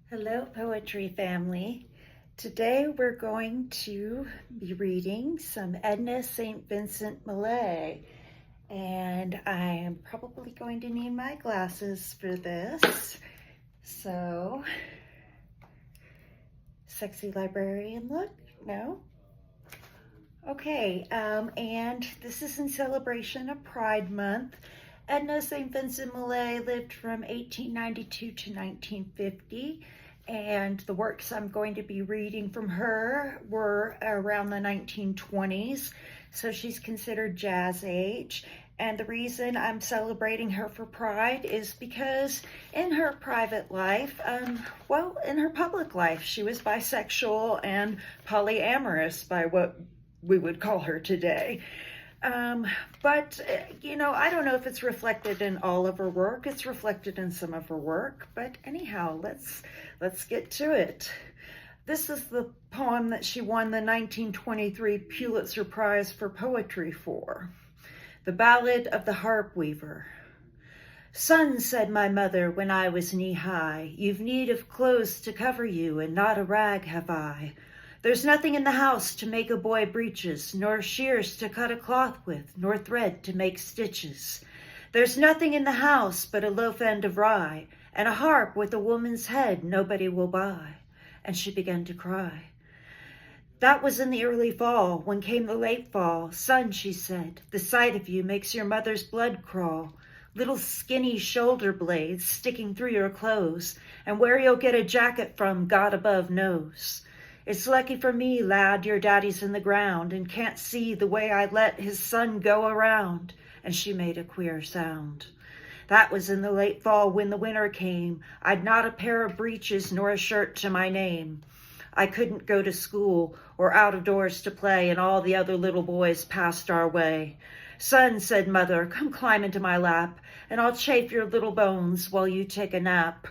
Hello, poetry family. Today we're going to be reading some Edna St. Vincent Millay, and I am probably going to need my glasses for this. So, sexy librarian look? No? Okay, and this is in celebration of Pride Month. Edna St. Vincent Millay lived from 1892 to 1950, and the works I'm going to be reading from her were around the 1920s, so she's considered jazz age. And the reason I'm celebrating her for Pride is because in her private life, in her public life, she was bisexual and polyamorous by what we would call her today. But I don't know if it's reflected in all of her work. It's reflected in some of her work, but anyhow, let's get to it. This is the poem that she won the 1923 Pulitzer Prize for poetry for. The Ballad of the Harp Weaver. "Son," said my mother when I was knee-high, "you've need of clothes to cover you, and not a rag have I. There's nothing in the house to make a boy breeches, nor shears to cut a cloth with, nor thread to make stitches. There's nothing in the house but a loaf end of rye, and a harp with a woman's head nobody will buy." And she began to cry. That was in the early fall. When came the late fall, "Son," she said, "the sight of you makes your mother's blood crawl. Little skinny shoulder blades sticking through your clothes, and where you'll get a jacket from, God above knows. It's lucky for me, lad, your daddy's in the ground and can't see the way I let his son go around." And she made a queer sound. That was in the late fall when the winter came. I'd not a pair of breeches nor a shirt to my name. I couldn't go to school or out of doors to play, and all the other little boys passed our way. "Son," said mother, "come climb into my lap, and I'll chafe your little bones while you take a nap."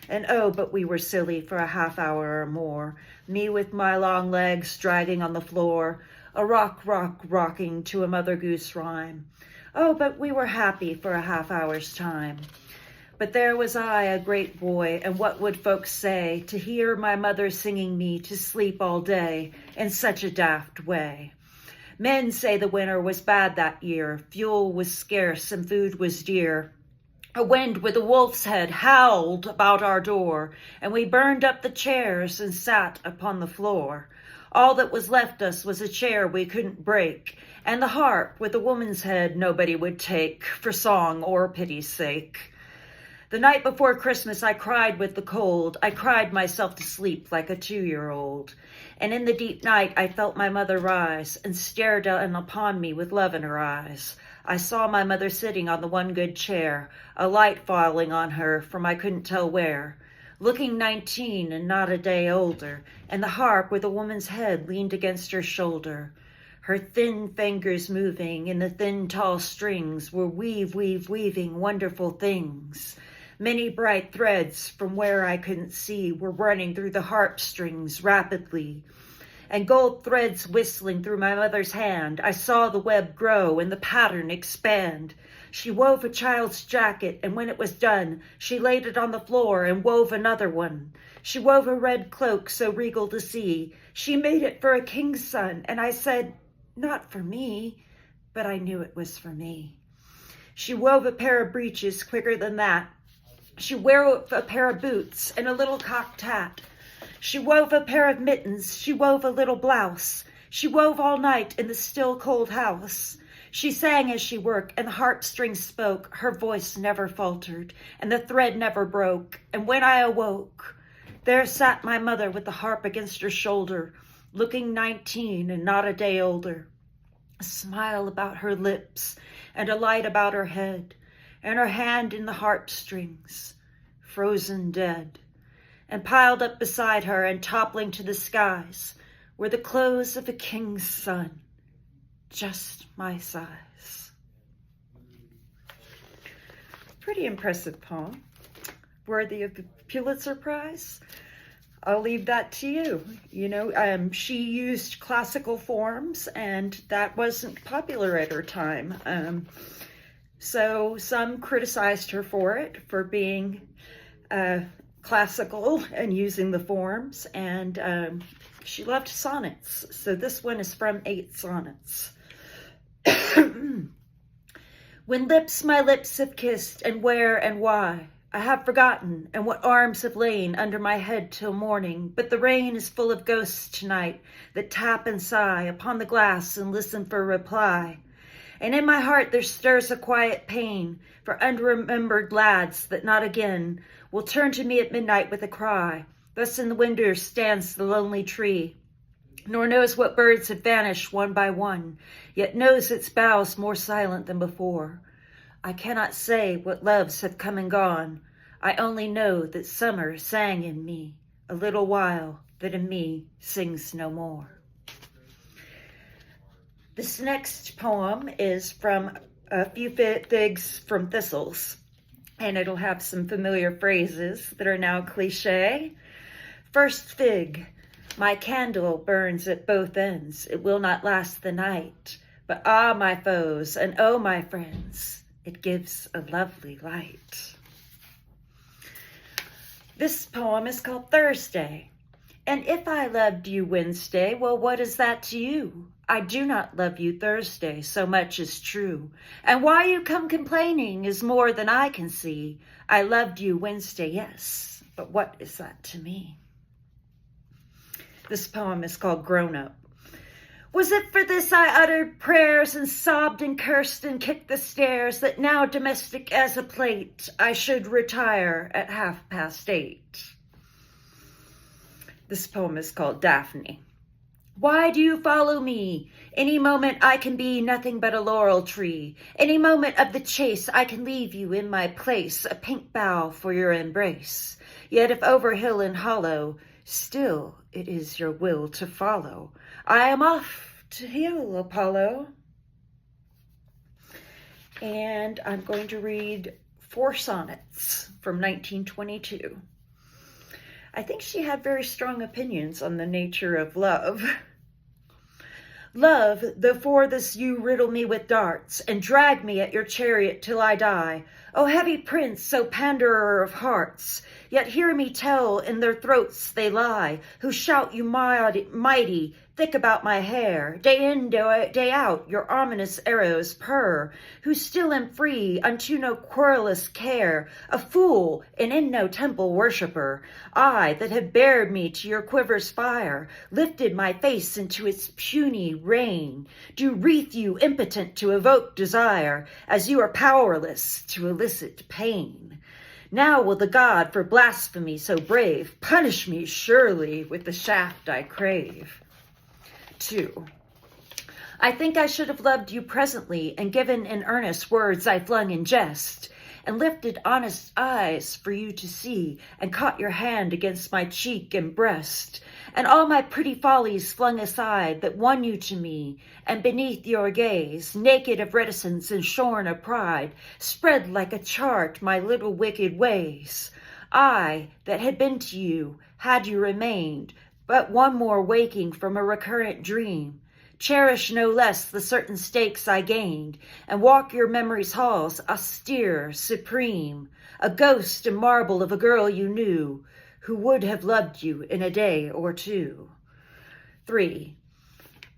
And oh, but we were silly for a half hour or more, me with my long legs dragging on the floor, a rocking to a Mother Goose rhyme. Oh, but we were happy for a half hour's time. But there was I, a great boy, and what would folks say to hear my mother singing me to sleep all day in such a daft way? Men say the winter was bad that year, fuel was scarce and food was dear. A wind with a wolf's head howled about our door, and we burned up the chairs and sat upon the floor. All that was left us was a chair we couldn't break, and the harp with a woman's head nobody would take for song or pity's sake. The night before Christmas I cried with the cold. I cried myself to sleep like a 2-year-old. And in the deep night I felt my mother rise and stare down upon me with love in her eyes. I saw my mother sitting on the one good chair, a light falling on her from I couldn't tell where, looking 19 and not a day older, and the harp with a woman's head leaned against her shoulder. Her thin fingers moving in the thin tall strings were weaving wonderful things. Many bright threads from where I couldn't see were running through the harp strings rapidly. And gold threads whistling through my mother's hand, I saw the web grow and the pattern expand. She wove a child's jacket, and when it was done, she laid it on the floor and wove another one. She wove a red cloak so regal to see. She made it for a king's son, and I said, not for me, but I knew it was for me. She wove a pair of breeches quicker than that. She wove a pair of boots and a little cocked hat. She wove a pair of mittens, she wove a little blouse. She wove all night in the still cold house. She sang as she worked, and the harp strings spoke. Her voice never faltered, and the thread never broke. And when I awoke, there sat my mother with the harp against her shoulder, looking 19 and not a day older. A smile about her lips, and a light about her head, and her hand in the harp strings, frozen dead. And piled up beside her and toppling to the skies were the clothes of a king's son, just my size. Pretty impressive poem, worthy of the Pulitzer Prize. I'll leave that to you. She used classical forms, and that wasn't popular at her time. So some criticized her for it, for being classical and using the forms, and she loved sonnets. So this one is from 8 sonnets. When lips my lips have kissed, and where and why, I have forgotten, and what arms have lain under my head till morning, but the rain is full of ghosts tonight that tap and sigh upon the glass and listen for reply. And in my heart there stirs a quiet pain for unremembered lads that not again will turn to me at midnight with a cry. Thus in the window stands the lonely tree, nor knows what birds have vanished one by one, yet knows its boughs more silent than before. I cannot say what loves have come and gone. I only know that summer sang in me a little while, that in me sings no more. This next poem is from A Few Figs from Thistles, and it'll have some familiar phrases that are now cliche. First fig, my candle burns at both ends. It will not last the night. But ah, my foes, and oh, my friends, it gives a lovely light. This poem is called Thursday. And if I loved you Wednesday, well, what is that to you? I do not love you Thursday, so much is true. And why you come complaining is more than I can see. I loved you Wednesday, yes, but what is that to me? This poem is called Grown Up. Was it for this I uttered prayers and sobbed and cursed and kicked the stairs, that now domestic as a plate I should retire at 8:30? This poem is called Daphne. Why do you follow me? Any moment I can be nothing but a laurel tree. Any moment of the chase I can leave you in my place, a pink bough for your embrace. Yet if over hill and hollow, still it is your will to follow. I am off to heal Apollo. And I'm going to read 4 sonnets from 1922. I think she had very strong opinions on the nature of love. Love, though for this you riddle me with darts, and drag me at your chariot till I die. O heavy prince, so panderer of hearts, yet hear me tell in their throats they lie, who shout you mighty, thick about my hair. Day in, day out, your ominous arrows purr, who still am free unto no querulous care, a fool and in no temple worshipper. I, that have bared me to your quiver's fire, lifted my face into its puny rain, do wreath you impotent to evoke desire, as you are powerless to elicit pain. Now will the god for blasphemy so brave punish me surely with the shaft I crave. 2. I think I should have loved you presently and given in earnest words I flung in jest, and lifted honest eyes for you to see, and caught your hand against my cheek and breast, and all my pretty follies flung aside that won you to me, and beneath your gaze, naked of reticence and shorn of pride, spread like a chart my little wicked ways. I, that had been to you, had you remained, but one more waking from a recurrent dream, cherish no less the certain stakes I gained, and walk your memory's halls austere, supreme, a ghost in marble of a girl you knew, who would have loved you in a day or two. 3.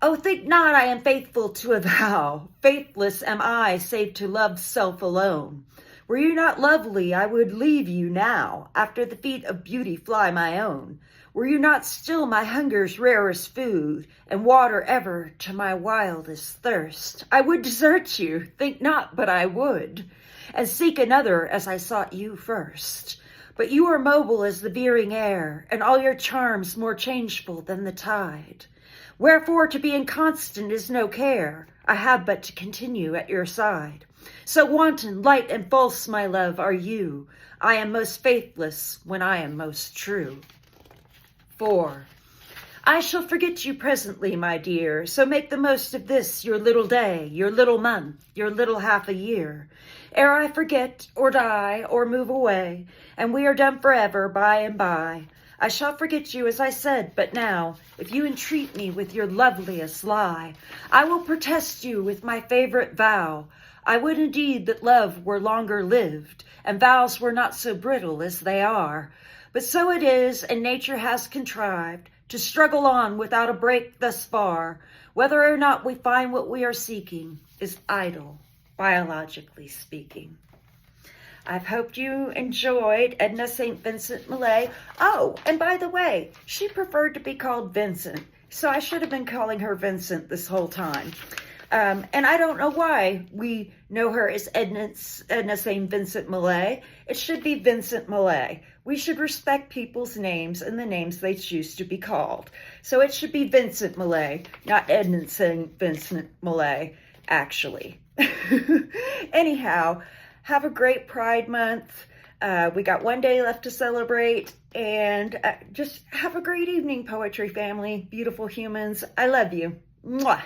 Oh, think not I am faithful to a vow. Faithless am I, save to love's self alone. Were you not lovely, I would leave you now. After the feet of beauty fly my own. Were you not still my hunger's rarest food, and water ever to my wildest thirst? I would desert you, think not but I would, and seek another as I sought you first. But you are mobile as the veering air, and all your charms more changeful than the tide. Wherefore to be inconstant is no care, I have but to continue at your side. So wanton, light, and false, my love, are you. I am most faithless when I am most true. 4. I shall forget you presently, my dear, so make the most of this your little day, your little month, your little half a year, ere I forget, or die, or move away, and we are done forever by and by. I shall forget you, as I said, but now, if you entreat me with your loveliest lie, I will protest you with my favorite vow. I would indeed that love were longer lived, and vows were not so brittle as they are. But so it is, and nature has contrived to struggle on without a break thus far. Whether or not we find what we are seeking is idle, biologically speaking. I've hoped you enjoyed Edna St. Vincent Millay. Oh, and by the way, she preferred to be called Vincent, so I should have been calling her Vincent this whole time. And I don't know why we know her as Edna St. Vincent Millay. It should be Vincent Millay. We should respect people's names and the names they choose to be called. So it should be Vincent Millay, not Edna St. Vincent Millay, actually. Anyhow, have a great Pride Month. We got one day left to celebrate, and just have a great evening, poetry family. Beautiful humans. I love you. Mwah.